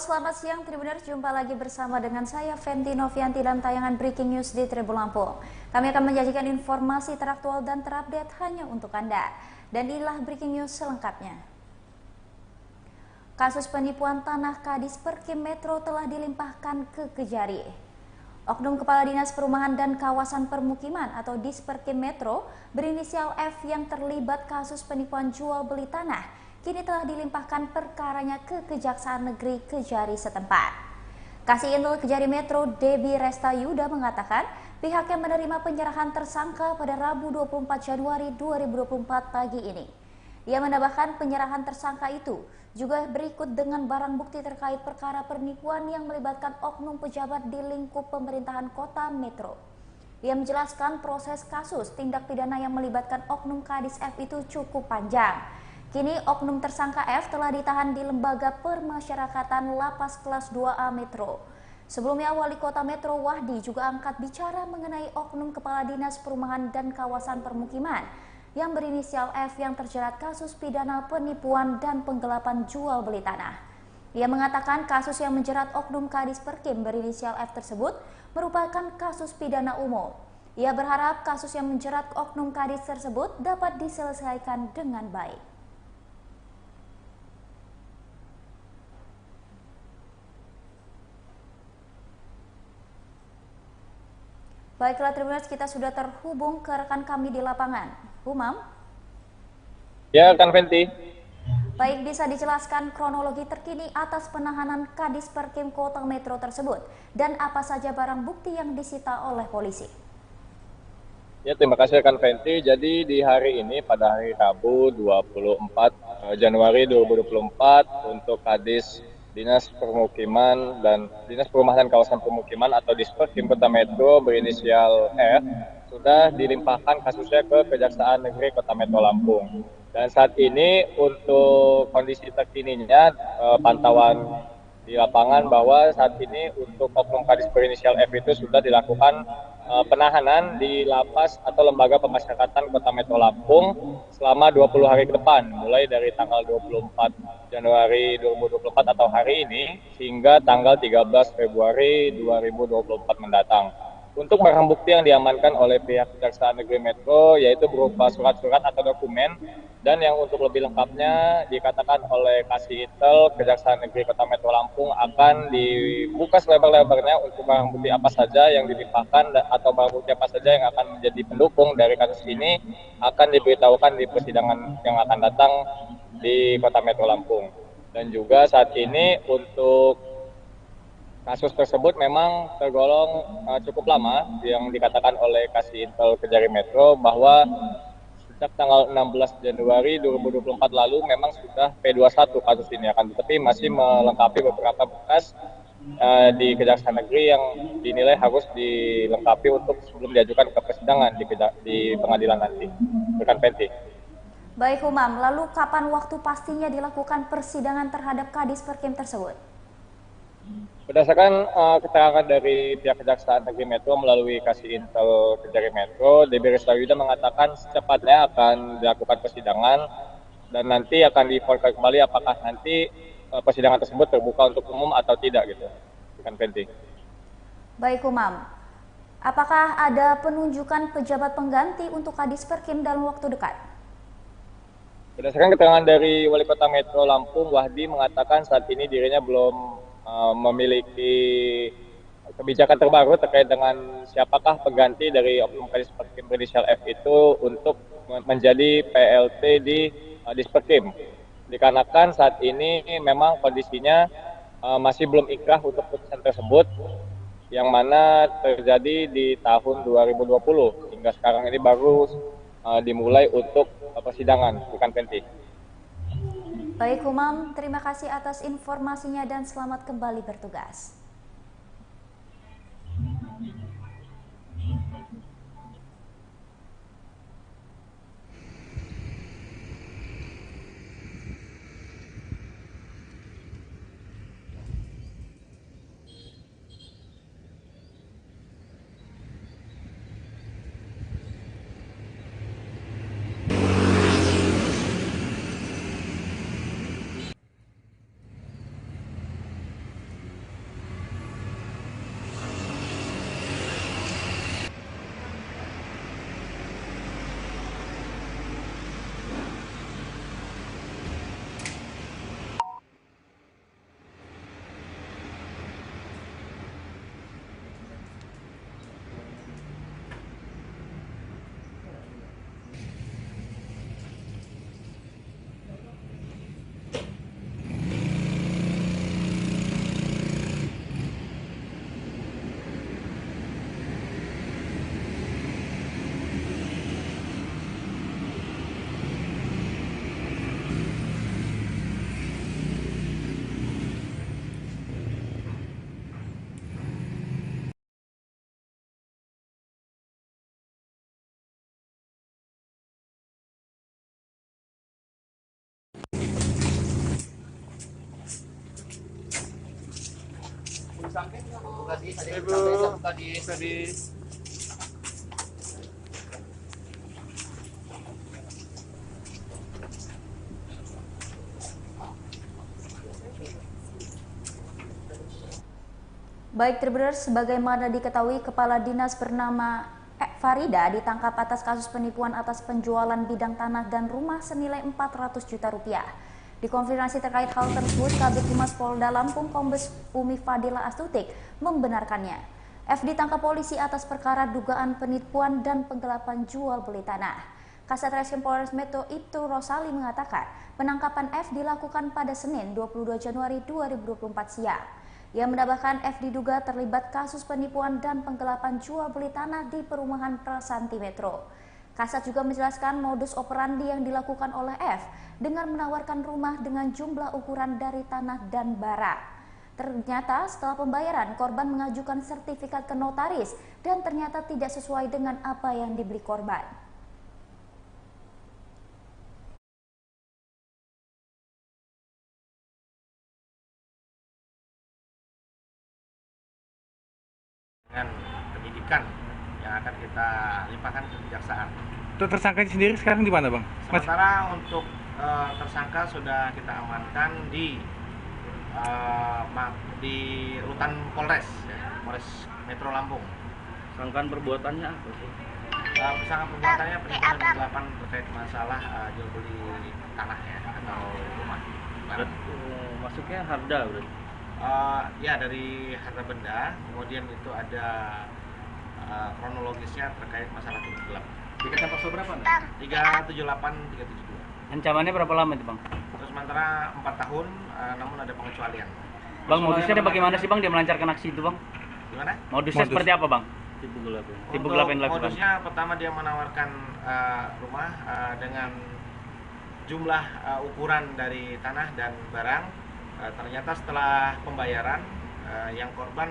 selamat siang Tribuners. Jumpa lagi bersama dengan saya Fenty Novianti dalam tayangan Breaking News di Tribun Lampung. Kami akan menyajikan informasi teraktual dan terupdate hanya untuk Anda. Dan inilah Breaking News selengkapnya. Kasus penipuan tanah Kadis Perkim Metro telah dilimpahkan ke Kejari. Oknum Kepala Dinas Perumahan dan Kawasan Permukiman atau Disperkim Metro berinisial F yang terlibat kasus penipuan jual beli tanah kini telah dilimpahkan perkaranya ke Kejaksaan Negeri Kejari setempat. Kasih Intel Kejari Metro Debbie Restayuda mengatakan pihaknya menerima penyerahan tersangka pada Rabu 24 Januari 2024 pagi ini. Ia menambahkan penyerahan tersangka itu juga berikut dengan barang bukti terkait perkara penipuan yang melibatkan oknum pejabat di lingkup pemerintahan kota Metro. Ia menjelaskan proses kasus tindak pidana yang melibatkan oknum Kadis F itu cukup panjang. Kini oknum tersangka F telah ditahan di Lembaga Permasyarakatan Lapas Kelas 2A Metro. Sebelumnya Wali Kota Metro Wahdi juga angkat bicara mengenai oknum Kepala Dinas Perumahan dan Kawasan Permukiman yang berinisial F yang terjerat kasus pidana penipuan dan penggelapan jual beli tanah. Ia mengatakan kasus yang menjerat oknum Kadis Perkim berinisial F tersebut merupakan kasus pidana umum. Ia berharap kasus yang menjerat oknum Kadis tersebut dapat diselesaikan dengan baik. Baiklah Tribuners, kita sudah terhubung ke rekan kami di lapangan. Umam? Ya, Kang Fenty. Baik, bisa dijelaskan kronologi terkini atas penahanan Kadis Perkim Kota Metro tersebut dan apa saja barang bukti yang disita oleh polisi? Ya, terima kasih Kang Fenty. Jadi di hari ini pada hari Rabu 24 Januari 2024 untuk Kadis Dinas Permukiman dan Dinas Perumahan dan Kawasan Permukiman atau Disperkim Kota Metro berinisial F sudah dilimpahkan kasusnya ke Kejaksaan Negeri Kota Metro Lampung. Dan saat ini untuk kondisi terkininya pantauan di lapangan bahwa saat ini untuk oknum Kadis berinisial F itu sudah dilakukan penahanan di lapas atau lembaga pemasyarakatan Kota Metro Lampung selama 20 hari ke depan, mulai dari tanggal 24 Januari 2024 atau hari ini hingga tanggal 13 Februari 2024 mendatang. Untuk barang bukti yang diamankan oleh pihak Kejaksaan Negeri Metro yaitu berupa surat-surat atau dokumen, dan yang untuk lebih lengkapnya dikatakan oleh Kasih Intel Kejaksaan Negeri Kota Metro Lampung akan dibuka selebar-lebarnya untuk barang bukti apa saja yang dilimpahkan atau barang bukti apa saja yang akan menjadi pendukung dari kasus ini akan diberitahukan di persidangan yang akan datang di Kota Metro Lampung. Dan juga saat ini untuk kasus tersebut memang tergolong cukup lama yang dikatakan oleh Kasih Intel Kejari Metro bahwa sejak tanggal 16 Januari 2024 lalu memang sudah P21 kasus ini akan tetapi masih melengkapi beberapa berkas di Kejaksaan Negeri yang dinilai harus dilengkapi untuk sebelum diajukan ke persidangan di pengadilan nanti. Rekan Fenty. Baik Umam, lalu kapan waktu pastinya dilakukan persidangan terhadap Kadis Perkim tersebut? Berdasarkan keterangan dari pihak Kejaksaan Negeri Metro melalui Kasih Intel Kejari Metro, Debbie Restayuda mengatakan secepatnya akan dilakukan persidangan dan nanti akan diinformasikan kembali apakah nanti persidangan tersebut terbuka untuk umum atau tidak gitu. Bukan penting. Baik Umam, apakah ada penunjukan pejabat pengganti untuk Kadis Perkim dalam waktu dekat? Berdasarkan keterangan dari Wali Kota Metro Lampung, Wahdi mengatakan saat ini dirinya belum memiliki kebijakan terbaru terkait dengan siapakah pengganti dari oknum Kadis Perkim berinisial F itu untuk menjadi PLT di Disperkim. Dikarenakan saat ini memang kondisinya masih belum ikrah untuk putusan tersebut yang mana terjadi di tahun 2020 hingga sekarang ini baru dimulai untuk persidangan, bukan Fenty. Baik Umam, terima kasih atas informasinya dan selamat kembali bertugas. Ibu, tadi. Baik Tribuners, sebagaimana diketahui Kepala Dinas bernama Farida ditangkap atas kasus penipuan atas penjualan bidang tanah dan rumah senilai 400 juta rupiah. Dikonfirmasi terkait hal tersebut, Kabid Humas Polda Lampung Kombes Umi Fadila Astutik membenarkannya. F ditangkap polisi atas perkara dugaan penipuan dan penggelapan jual beli tanah. Kasat Reskrim Polres Metro Ibtu Rosali mengatakan penangkapan F dilakukan pada Senin 22 Januari 2024 siang. Ia menambahkan F diduga terlibat kasus penipuan dan penggelapan jual beli tanah di perumahan Prasanti Metro. Kasat juga menjelaskan modus operandi yang dilakukan oleh F dengan menawarkan rumah dengan jumlah ukuran dari tanah dan bara. Ternyata setelah pembayaran, korban mengajukan sertifikat ke notaris dan ternyata tidak sesuai dengan apa yang dibeli korban. Dengan penyidikan yang akan kita limpahkan ke kejaksaan. Untuk tersangka sendiri sekarang di mana, Bang? Sementara untuk tersangka sudah kita amankan di rutan Polres, ya, Polres Metro Lampung. Sangkaan perbuatannya apa sih? Tersangka perbuatannya penipuan dan penggelapan terkait masalah jual beli tanah ya atau rumah. Masuknya harda berarti. Ya dari harta benda, kemudian itu ada kronologisnya terkait masalah gelap. Dikenakan pasal berapa? 378, 372. Ancamannya berapa lama itu, Bang? Terus sementara 4 tahun, namun ada pengecualian. Bang, modusnya ada bagaimana sih, Bang, dia melancarkan aksi itu, Bang? Gimana? Modusnya seperti apa, Bang? Tipu gelap yang dilakukan. Modusnya pertama dia menawarkan rumah dengan jumlah ukuran dari tanah dan barang. Ternyata setelah pembayaran yang korban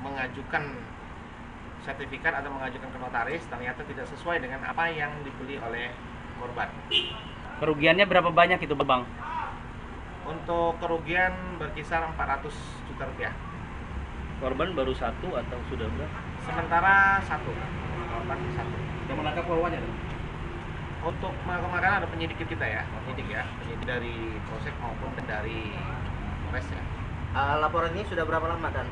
mengajukan sertifikat atau mengajukan ke notaris ternyata tidak sesuai dengan apa yang dibeli oleh korban. Kerugiannya berapa banyak itu, Bang? Untuk kerugian berkisar 400 juta rupiah. Korban baru satu atau sudah berapa? Sementara satu, korban satu. Yang menangkap korbannya? Untuk makanan ada penyidik kita ya, penyidik dari Polsek maupun dari Polres ya. Laporan ini sudah berapa lama dan?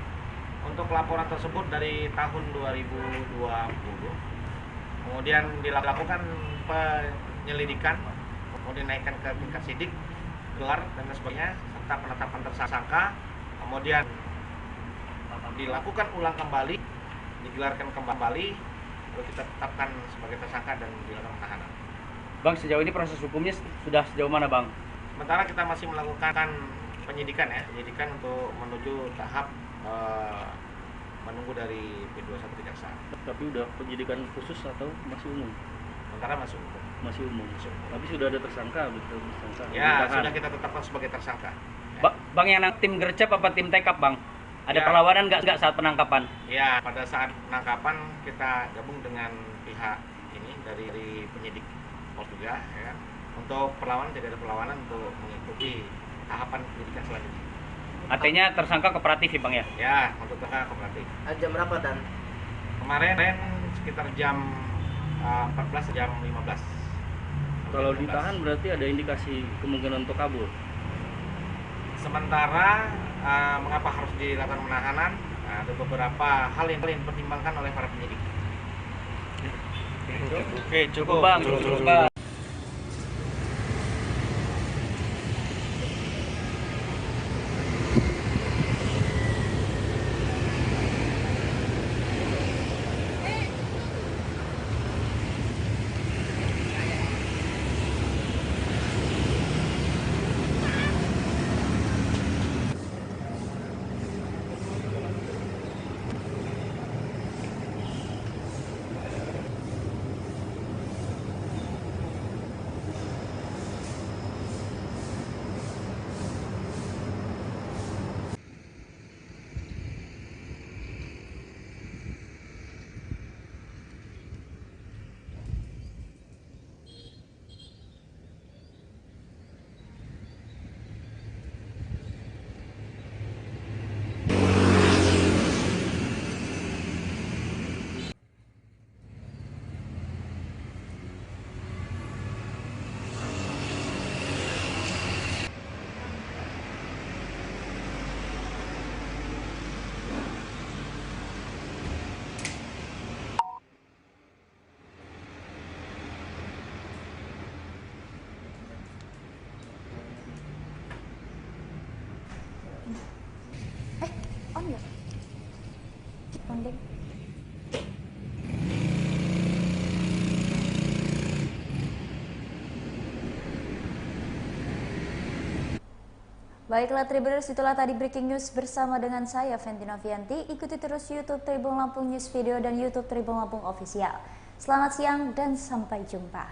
Untuk laporan tersebut dari tahun 2020, kemudian dilakukan penyelidikan, kemudian naikkan ke tingkat sidik, gelar dan sebagainya, serta penetapan tersangka, kemudian dilakukan ulang kembali, digelarkan kembali, lalu kita tetapkan sebagai tersangka dan dilakukan penahanan. Bang, sejauh ini proses hukumnya sudah sejauh mana, Bang? Sementara kita masih melakukan penyidikan untuk menuju tahap menunggu dari P21 kejaksaan. Tapi udah penyidikan khusus atau masih umum? Sementara masih umum. Masih umum. Tapi sudah ada tersangka, betul tersangka. Ya, sudah kita tetapkan sebagai tersangka. Ya. Bang, yang tim gercep apa tim tekap, Bang? Ada ya. perlawanan nggak saat penangkapan? Ya, pada saat penangkapan kita gabung dengan pihak ini dari penyidik Polres juga, ya. Untuk perlawanan tidak ada perlawanan untuk mengikuti tahapan penyidikan selanjutnya. Artinya tersangka kooperatif ya, Bang ya? Ya, untuk tersangka kooperatif. Jam berapa dan? Kemarin sekitar jam 14 jam 15. Kalau ditahan berarti ada indikasi kemungkinan untuk kabur. Sementara mengapa harus dilakukan penahanan? Ada beberapa hal yang dipertimbangkan oleh para penyidik. Oke, cukup Bang. Cukup, Bang. Fenty. Baiklah Tribuners, itulah tadi breaking news bersama dengan saya Fenty Novianti. Ikuti terus YouTube Tribun Lampung News Video dan YouTube Tribun Lampung Official. Selamat siang dan sampai jumpa.